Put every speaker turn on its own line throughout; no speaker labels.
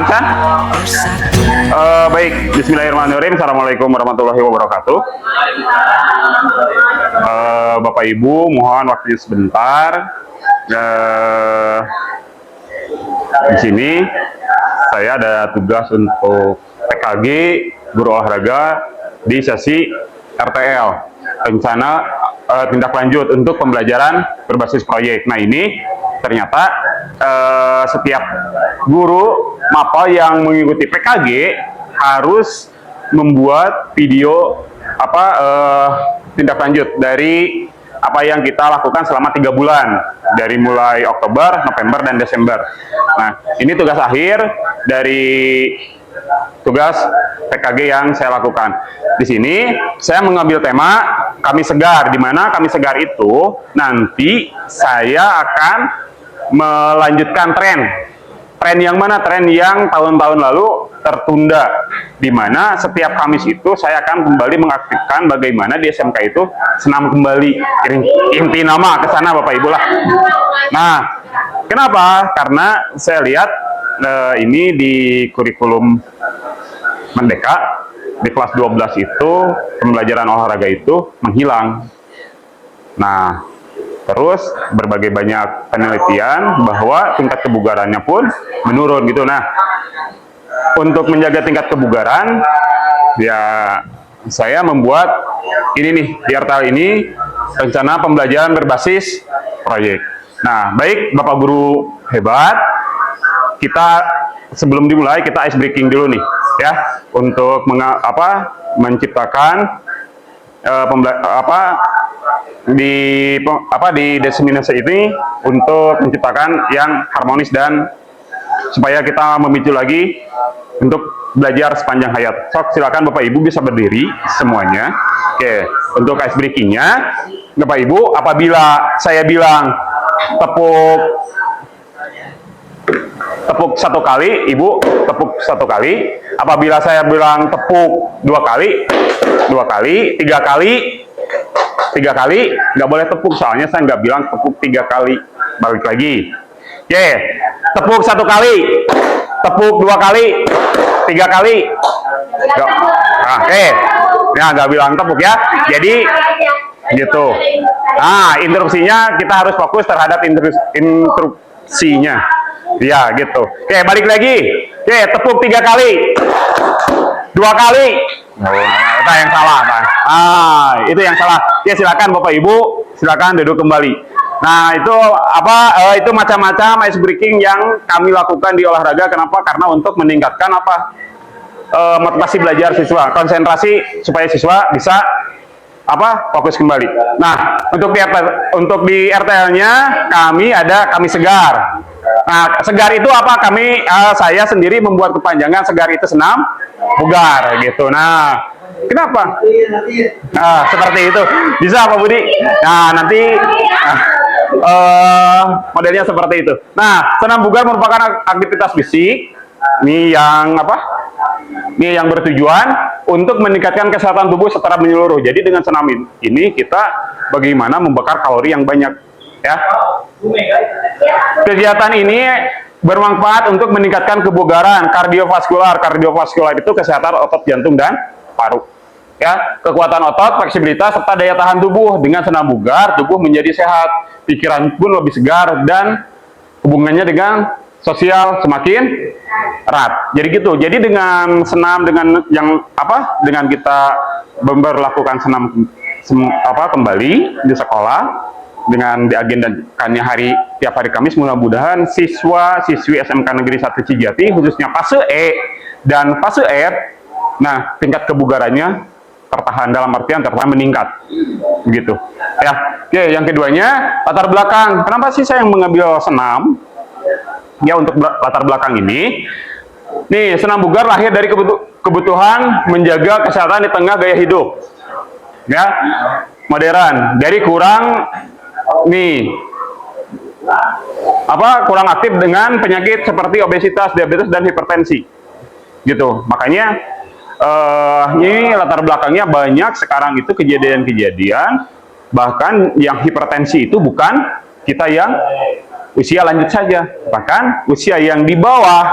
Macan? Baik, bismillahirrahmanirrahim. Assalamualaikum warahmatullahi wabarakatuh. Bapak Ibu, mohon waktunya sebentar. Di sini saya ada tugas untuk PKG guru olahraga di sesi RTL, rencana tindak lanjut untuk pembelajaran berbasis proyek. Nah, ini ternyata setiap guru MAPA yang mengikuti PKG harus membuat video tindak lanjut dari apa yang kita lakukan selama 3 bulan, dari mulai Oktober, November, dan Desember. Nah, ini tugas akhir dari tugas PKG yang saya lakukan. Di sini saya mengambil tema Kami Segar, di mana Kami Segar itu nanti saya akan melanjutkan tren yang mana? Tren yang tahun-tahun lalu tertunda, di mana setiap Kamis itu saya akan kembali mengaktifkan bagaimana di SMK itu senam kembali. Inti nama ke sana Bapak Ibu lah. Nah, kenapa? Karena saya lihat ini di kurikulum Merdeka di kelas 12 itu pembelajaran olahraga itu menghilang. Nah, terus berbagai banyak penelitian bahwa tingkat kebugarannya pun menurun gitu. Nah, untuk menjaga tingkat kebugaran, ya saya membuat ini nih, di RTL ini rencana pembelajaran berbasis proyek. Nah, baik Bapak Guru hebat, kita sebelum dimulai kita ice breaking dulu nih, ya, untuk menciptakan di diseminasi ini untuk menciptakan yang harmonis dan supaya kita memicu lagi untuk belajar sepanjang hayat. So, silakan Bapak Ibu bisa berdiri semuanya. Oke, untuk ice breakingnya, Bapak Ibu, apabila saya bilang tepuk 1 kali, Ibu tepuk 1 kali. Apabila saya bilang tepuk 2 kali, 2 kali, 3 kali, 3 kali, nggak boleh tepuk, soalnya saya nggak bilang tepuk 3 kali. Balik lagi. Oke, tepuk 1 kali, tepuk 2 kali, 3 kali. Oke, ya nggak bilang tepuk ya. Jadi gitu. Nah, interupsinya kita harus fokus terhadap interupsinya. Ya gitu. Oke, balik lagi. Oke, tepuk 3 kali, 2 kali. Itu yang salah, Pak. Itu yang salah. Ya, silakan Bapak Ibu, silakan duduk kembali. Nah, itu itu macam-macam ice breaking yang kami lakukan di olahraga. Kenapa? Karena untuk meningkatkan motivasi belajar siswa, konsentrasi supaya siswa bisa fokus kembali. Nah, untuk di RTL-nya kami ada Kami Segar. Nah, segar itu apa? Saya sendiri membuat kepanjangan segar itu senam bugar gitu. Nah, kenapa? Nah, seperti itu. Bisa Pak Budi? Nah, nanti modelnya seperti itu. Nah, senam bugar merupakan aktivitas fisik ini yang bertujuan untuk meningkatkan kesehatan tubuh secara menyeluruh. Jadi dengan senam ini kita bagaimana membakar kalori yang banyak, ya. Kegiatan ini bermanfaat untuk meningkatkan kebugaran kardiovaskular. Kardiovaskular itu kesehatan otot jantung dan paru. Ya, kekuatan otot, fleksibilitas serta daya tahan tubuh. Dengan senam bugar, tubuh menjadi sehat, pikiran pun lebih segar dan hubungannya dengan sosial semakin erat. Jadi gitu. Jadi dengan senam dengan kita memperlakukan senam kembali di sekolah dengan diagendakannya tiap hari Kamis, mudah-mudahan siswa-siswi SMK Negeri 1 Cijati khususnya fase E dan fase F, nah tingkat kebugarannya tertahan, dalam artian tertahan meningkat begitu ya. Oke, yang keduanya latar belakang. Kenapa sih saya mengambil senam? Ya, untuk latar belakang ini nih, senam bugar lahir dari kebutuhan menjaga kesehatan di tengah gaya hidup ya modern, dari kurang aktif dengan penyakit seperti obesitas, diabetes, dan hipertensi gitu. Makanya ini latar belakangnya banyak sekarang itu kejadian-kejadian, bahkan yang hipertensi itu bukan kita yang usia lanjut saja, bahkan usia yang di bawah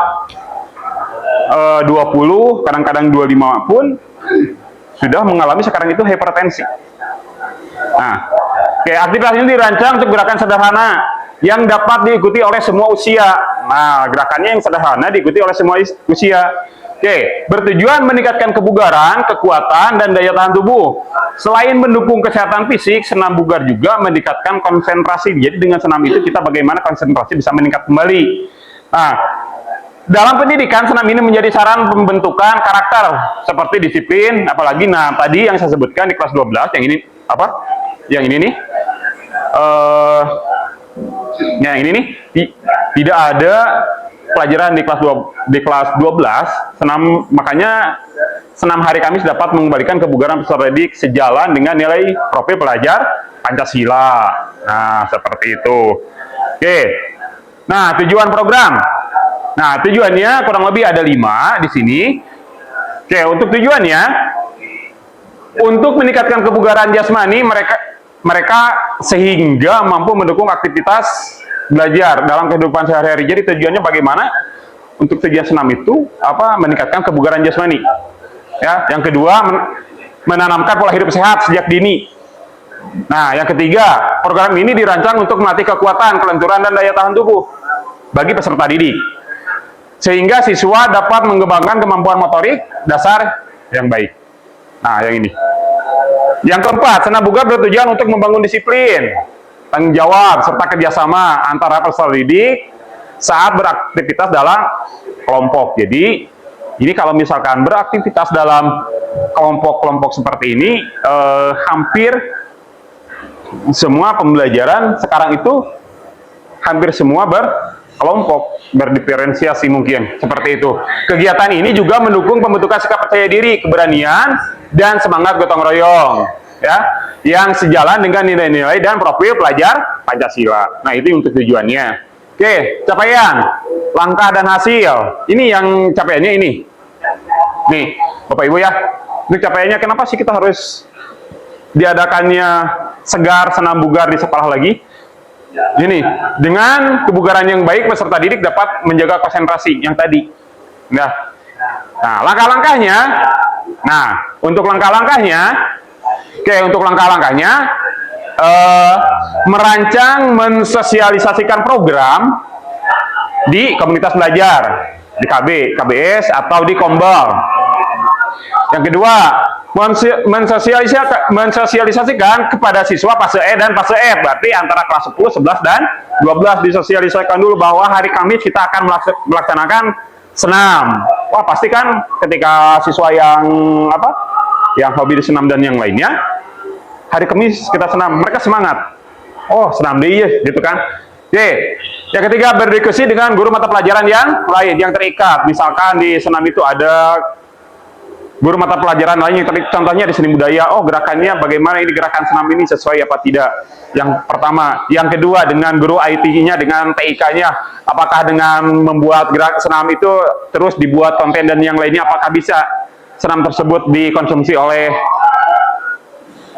20, kadang-kadang 25 pun sudah mengalami sekarang itu hipertensi. Nah, aktivitas ini dirancang untuk gerakan sederhana yang dapat diikuti oleh semua usia. Nah, gerakannya yang sederhana diikuti oleh semua usia. Bertujuan meningkatkan kebugaran, kekuatan, dan daya tahan tubuh. Selain mendukung kesehatan fisik, senam bugar juga meningkatkan konsentrasi. Jadi dengan senam itu kita bagaimana konsentrasi bisa meningkat kembali. Nah, dalam pendidikan, senam ini menjadi saran pembentukan karakter seperti disiplin, apalagi tadi yang saya sebutkan di kelas 12, yang ini apa? Yang ini nih. Yang ini nih tidak ada pelajaran di kelas 12 senam, makanya senam hari Kamis dapat mengembalikan kebugaran peserta didik sejalan dengan nilai profil pelajar Pancasila. Nah, seperti itu. Nah, tujuan program. Nah, tujuannya kurang lebih ada 5 di sini. Untuk tujuannya, untuk meningkatkan kebugaran jasmani mereka sehingga mampu mendukung aktivitas belajar dalam kehidupan sehari-hari. Jadi tujuannya bagaimana? Untuk tujuan senam itu meningkatkan kebugaran jasmani. Ya, yang kedua menanamkan pola hidup sehat sejak dini. Nah, yang ketiga, program ini dirancang untuk melatih kekuatan, kelenturan, dan daya tahan tubuh bagi peserta didik, sehingga siswa dapat mengembangkan kemampuan motorik dasar yang baik. Nah, yang ini. Yang keempat, senam bugar bertujuan untuk membangun disiplin, tanggung jawab, serta kerjasama antara peserta didik saat beraktivitas dalam kelompok. Jadi, ini kalau misalkan beraktivitas dalam kelompok-kelompok seperti ini, hampir semua pembelajaran sekarang itu hampir semua berkelompok, berdiferensiasi mungkin, seperti itu. Kegiatan ini juga mendukung pembentukan sikap percaya diri, keberanian, dan semangat gotong royong, ya, yang sejalan dengan nilai-nilai dan profil pelajar Pancasila. Nah, itu untuk tujuannya. Capaian, langkah dan hasil. Ini yang capaiannya ini. Nih, Bapak Ibu ya. Ini capaiannya, kenapa sih kita harus diadakannya segar senam bugar di sekolah lagi? Ini, dengan kebugaran yang baik, peserta didik dapat menjaga konsentrasi yang tadi. Nah, langkah-langkahnya. Nah, untuk langkah-langkahnya, merancang, mensosialisasikan program di komunitas belajar, di KB, KBS, atau di Kombal. Yang kedua, mensosialisasikan kepada siswa fase E dan fase F, berarti antara kelas 10, 11, dan 12 disosialisasikan dulu bahwa hari Kamis kita akan melaksanakan senam. Wah, pasti kan ketika siswa yang hobi di senam dan yang lainnya, hari Kamis kita senam, mereka semangat. Oh, senam deh, gitu kan. Yang ketiga, berdiskusi dengan guru mata pelajaran yang lain, yang terikat. Misalkan di senam itu ada guru mata pelajaran lain yang contohnya di seni budaya. Oh, gerakannya bagaimana, ini gerakan senam ini sesuai apa tidak. Yang pertama. Yang kedua, dengan guru IT-nya, dengan TIK-nya. Apakah dengan membuat gerak senam itu terus dibuat konten dan yang lainnya, apakah bisa senam tersebut dikonsumsi oleh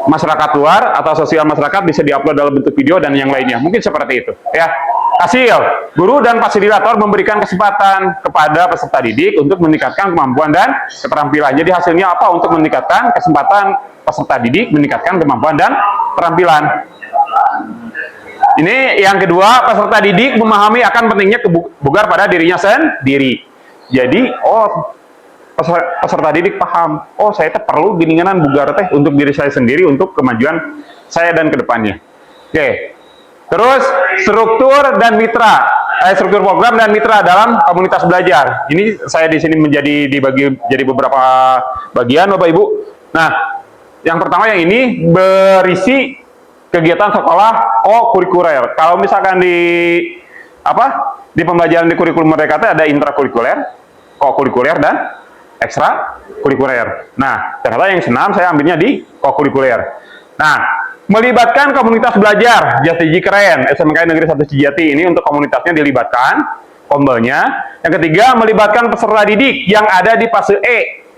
masyarakat luar atau sosial masyarakat, bisa diupload dalam bentuk video dan yang lainnya. Mungkin seperti itu, ya. Hasil, guru dan fasilitator memberikan kesempatan kepada peserta didik untuk meningkatkan kemampuan dan keterampilan. Jadi hasilnya apa? Untuk meningkatkan kesempatan peserta didik, meningkatkan kemampuan dan keterampilan. Ini yang kedua, peserta didik memahami akan pentingnya kebugar pada dirinya sendiri. Jadi, peserta didik paham, oh saya perlu gininganan bugar teh untuk diri saya sendiri, untuk kemajuan saya dan kedepannya. Terus struktur dan mitra, struktur program dan mitra dalam komunitas belajar. Ini saya di sini dibagi jadi beberapa bagian, Bapak Ibu. Nah, yang pertama yang ini berisi kegiatan sekolah kurikuler. Kalau misalkan di pembelajaran di kurikulum mereka ada intrakurikuler, kurikuler, dan ekstra kurikuler. Nah, ternyata yang senam saya ambilnya di kurikuler. Nah, melibatkan komunitas belajar, Jati Keren, SMK Negeri 1 Cijati, ini untuk komunitasnya dilibatkan, kombelnya. Yang ketiga, melibatkan peserta didik yang ada di fase E,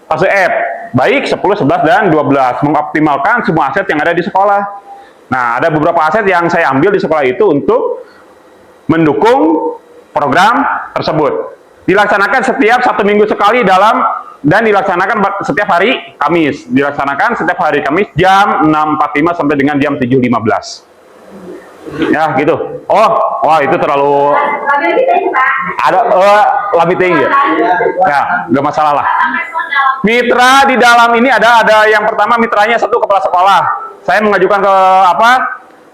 fase F, baik 10, 11, dan 12, mengoptimalkan semua aset yang ada di sekolah. Nah, ada beberapa aset yang saya ambil di sekolah itu untuk mendukung program tersebut. dilaksanakan setiap 1 minggu sekali dan dilaksanakan setiap hari Kamis. Dilaksanakan setiap hari Kamis jam 6.45 sampai dengan jam 7.15. Ya, gitu. Oh, wah itu terlalu ada lebih tinggi ya. Ya, nggak masalah lah. Mitra di dalam ini ada yang pertama mitranya 1 kepala sekolah. Saya mengajukan ke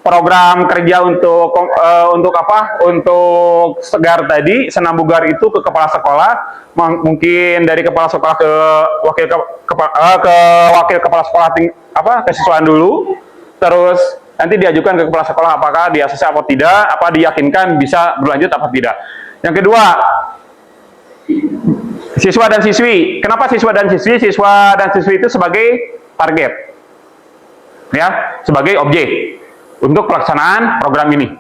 program kerja untuk segar tadi, senam bugar itu ke kepala sekolah, mungkin dari kepala sekolah ke wakil kepala sekolah kesiswaan dulu, terus nanti diajukan ke kepala sekolah apakah di ACC atau tidak, apa diyakinkan bisa berlanjut apa tidak. Yang kedua, siswa dan siswi. Kenapa siswa dan siswi? Siswa dan siswi itu sebagai target, ya, sebagai objek untuk pelaksanaan program ini.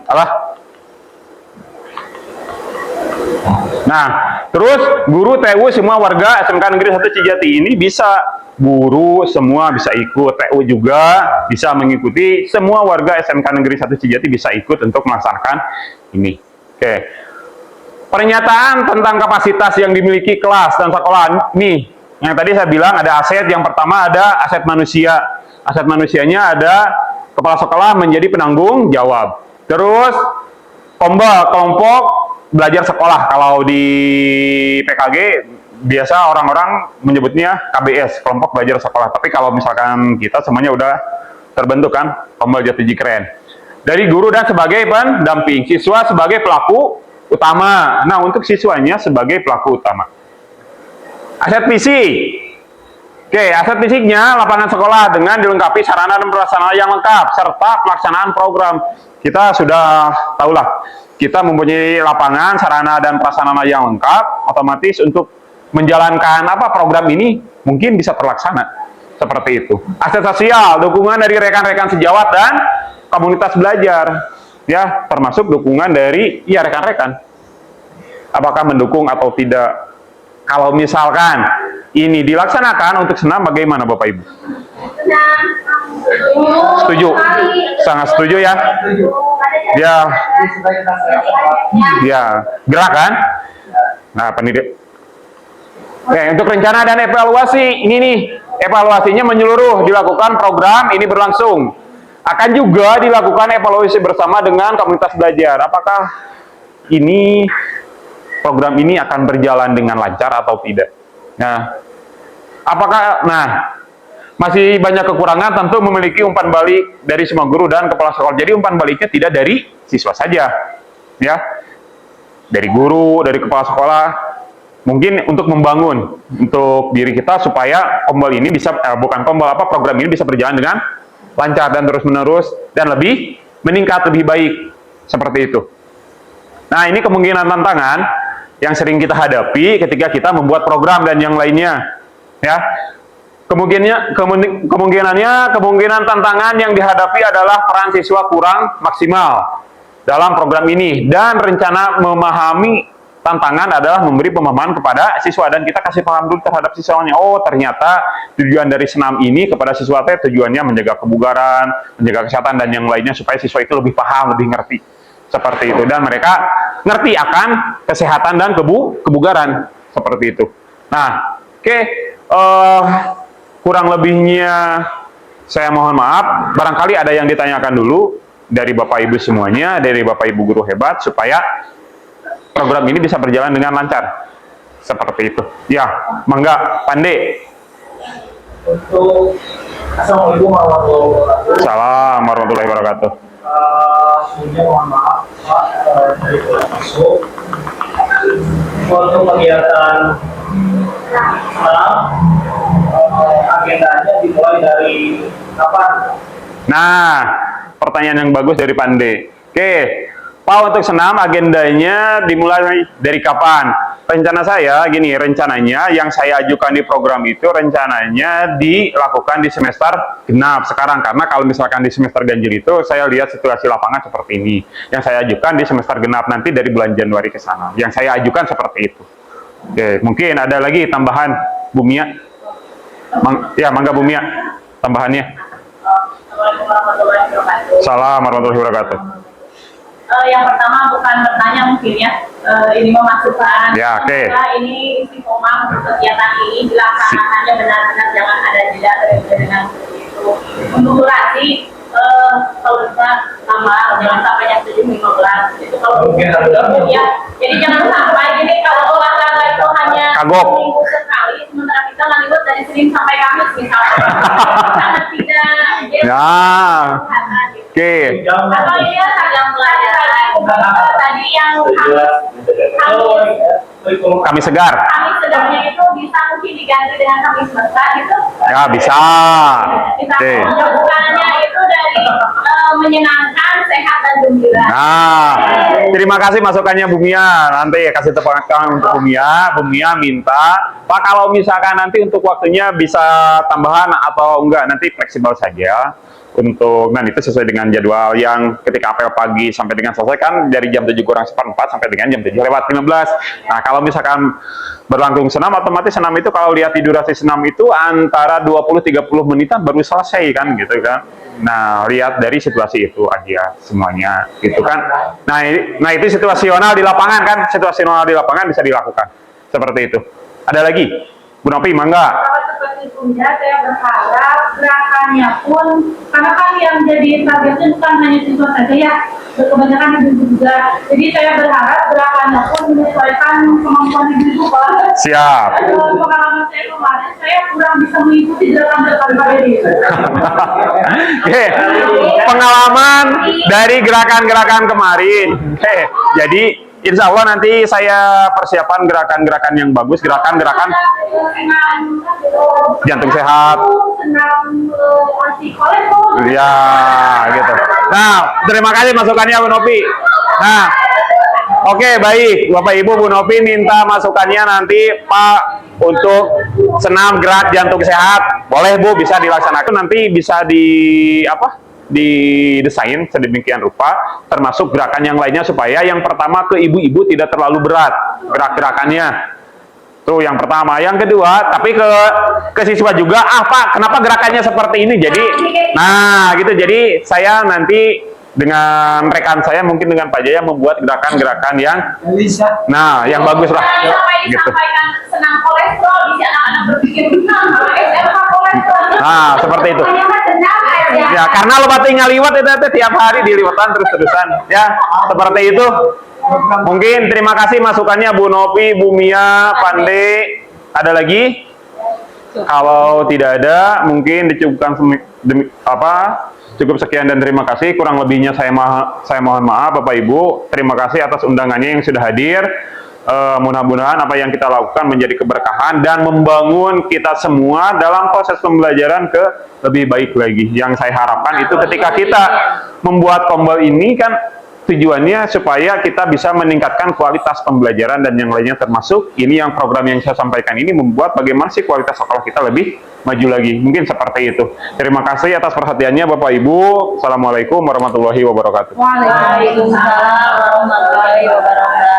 Nah, terus guru TU semua warga SMK Negeri 1 Cijati ini bisa, guru semua bisa ikut, TU juga bisa mengikuti, semua warga SMK Negeri 1 Cijati bisa ikut untuk melaksanakan ini. Oke. Pernyataan tentang kapasitas yang dimiliki kelas dan sekolah. Nih, yang tadi saya bilang ada aset. Yang pertama ada aset manusia. Aset manusianya ada kepala sekolah menjadi penanggung jawab. Terus kelompok belajar sekolah. Kalau di PKG biasa orang-orang menyebutnya KBS, kelompok belajar sekolah. Tapi kalau misalkan kita semuanya udah terbentuk kan, Kombal Jatiji Keren. Dari guru dan sebagai pendamping, siswa sebagai pelaku utama. Nah, untuk siswanya sebagai pelaku utama. Aset fisik. Oke, aset fisiknya lapangan sekolah dengan dilengkapi sarana dan prasarana yang lengkap serta pelaksanaan program. Kita sudah tahulah, kita mempunyai lapangan, sarana dan prasarana yang lengkap, otomatis untuk menjalankan program ini mungkin bisa terlaksana seperti itu. Aset sosial, dukungan dari rekan-rekan sejawat dan komunitas belajar, ya, termasuk dukungan dari rekan-rekan. Apakah mendukung atau tidak? Kalau misalkan ini dilaksanakan untuk senam, bagaimana Bapak Ibu? Setuju? Sangat setuju ya? Ya, gerak kan? Nah, pendidik. Oke, untuk rencana dan evaluasi, ini nih, evaluasinya menyeluruh, dilakukan program ini berlangsung. Akan juga dilakukan evaluasi bersama dengan komunitas belajar. Apakah ini program ini akan berjalan dengan lancar atau tidak? Nah, masih banyak kekurangan, tentu memiliki umpan balik dari semua guru dan kepala sekolah. Jadi umpan baliknya tidak dari siswa saja, ya, dari guru, dari kepala sekolah, mungkin untuk membangun untuk diri kita supaya Kombal ini bisa program ini bisa berjalan dengan lancar dan terus-menerus dan lebih meningkat, lebih baik, seperti itu. Nah, ini kemungkinan tantangan yang sering kita hadapi ketika kita membuat program dan yang lainnya, ya. Kemungkinan tantangan yang dihadapi adalah peran siswa kurang maksimal dalam program ini, dan rencana memahami tantangan adalah memberi pemahaman kepada siswa, dan kita kasih paham dulu terhadap siswanya. Oh, ternyata tujuan dari senam ini kepada siswa tujuannya menjaga kebugaran, menjaga kesehatan dan yang lainnya, supaya siswa itu lebih paham, lebih ngerti. Seperti itu, dan mereka ngerti akan kesehatan dan kebugaran, seperti itu. Nah, oke, kurang lebihnya saya mohon maaf, barangkali ada yang ditanyakan dulu dari Bapak Ibu semuanya, dari Bapak Ibu guru hebat, supaya program ini bisa berjalan dengan lancar, seperti itu. Ya, mangga, Pande.
Assalamualaikum warahmatullahi wabarakatuh.
Salam warahmatullahi wabarakatuh.
Sebelumnya mohon maaf Pak, dari kurang masuk untuk kegiatan senam, agendanya dimulai dari kapan?
Nah, pertanyaan yang bagus dari Pande. Oke, Pak, untuk senam agendanya dimulai dari kapan? Rencana saya gini, rencananya yang saya ajukan di program itu rencananya dilakukan di semester genap sekarang, karena kalau misalkan di semester ganjil itu saya lihat situasi lapangan seperti ini. Yang saya ajukan di semester genap nanti dari bulan Januari ke sana. Yang saya ajukan seperti itu. Oke, mungkin ada lagi tambahan, Bu Mia. Mangga Bu Mia, tambahannya.
Assalamualaikum warahmatullahi wabarakatuh.
Salam warahmatullahi wabarakatuh.
yang pertama bukan bertanya mungkin ya, ini memasukkan.
Ya, oke.
Ini istiqomah untuk kegiatan ini dilaksanakannya benar-benar jangan ada jeda dengan itu. Untuk durasi kalau bisa tambah jangan sampai jam 7.15 itu kalau ya. Jadi jangan sampai jadi kalau olahraga itu hanya
Kagok.
seminggu sekali sementara kita ngaliwat dari Senin sampai Kamis misalnya sangat tidak
Nah, oke.
atau ini ya sedang belajar tadi yang
Kami segar.
Kamis segarnya itu bisa mungkin diganti dengan Kamis mesra gitu.
Ya, bisa.
Kita
Oke.
bukannya itu dari menyenangkan, sehat dan gembira.
Nah, terima kasih masukannya Bu Mia. Nanti kasih tepuk tangan untuk Bu Mia. Bu Mia minta, Pak kalau misalkan nanti untuk waktunya bisa tambahan atau enggak, nanti fleksibel saja. Untuk, dan itu sesuai dengan jadwal yang ketika apel pagi sampai dengan selesai kan dari jam 7 kurang seperempat sampai dengan jam 7 lewat 15. Nah, kalau misalkan berlangsung senam, otomatis senam itu kalau lihat di durasi senam itu antara 20-30 menitan baru selesai kan gitu kan. Nah, lihat dari situasi itu aja semuanya gitu kan. Nah itu situasional di lapangan kan, situasional di lapangan bisa dilakukan seperti itu. Ada lagi, Bu Nopi, mangga.
Kalau seperti punya, saya berharap gerakannya pun, karena kan yang jadi targetnya bukan hanya siswa saja ya, kebanyakan ibu juga. Jadi saya berharap gerakannya pun menyesuaikan kemampuan ibu Pak.
Siap.
Pengalaman saya kemarin, saya kurang bisa mengikuti gerakan-gerakan ini.
Oke, pengalaman dari gerakan-gerakan kemarin. Oke, jadi insya Allah nanti saya persiapan gerakan-gerakan yang bagus, gerakan-gerakan jantung sehat. Ya, gitu. Nah, terima kasih masukannya Bu Nopi. Nah, oke, baik. Bapak Ibu, Bu Nopi minta masukannya nanti Pak untuk senam gerak jantung sehat. Boleh Bu, bisa dilaksanakan. Nanti bisa didesain sedemikian rupa, termasuk gerakan yang lainnya supaya yang pertama ke ibu-ibu tidak terlalu berat gerak-gerakannya. Tuh yang pertama. Yang kedua, tapi ke siswa juga, Pak, kenapa gerakannya seperti ini? Jadi, nah gitu. Jadi saya nanti dengan rekan saya mungkin dengan Pak Jaya membuat gerakan-gerakan yang yang bagus lah.
Sampai
Gitu.
disampaikan senang kolesterol, bisa anak-anak berpikir SMK kolesterol.
Nah, seperti itu. Ya, karena lo tinggal liwat itu tiap hari diliwatan terus-terusan. Ya, seperti itu. Mungkin terima kasih masukannya Bu Nopi, Bu Mia, Pande. Ada lagi? Kalau tidak ada, mungkin dicukupkan cukup sekian dan terima kasih. Kurang lebihnya saya mohon maaf Bapak Ibu. Terima kasih atas undangannya yang sudah hadir. Mudah-mudahan apa yang kita lakukan menjadi keberkahan dan membangun kita semua dalam proses pembelajaran ke lebih baik lagi. Yang saya harapkan itu ketika kita membuat tombol ini kan tujuannya supaya kita bisa meningkatkan kualitas pembelajaran dan yang lainnya, termasuk ini yang program yang saya sampaikan ini membuat bagaimana sih kualitas sekolah kita lebih maju lagi. Mungkin seperti itu. Terima kasih atas perhatiannya Bapak Ibu. Assalamualaikum warahmatullahi wabarakatuh.
Waalaikumsalam warahmatullahi wabarakatuh.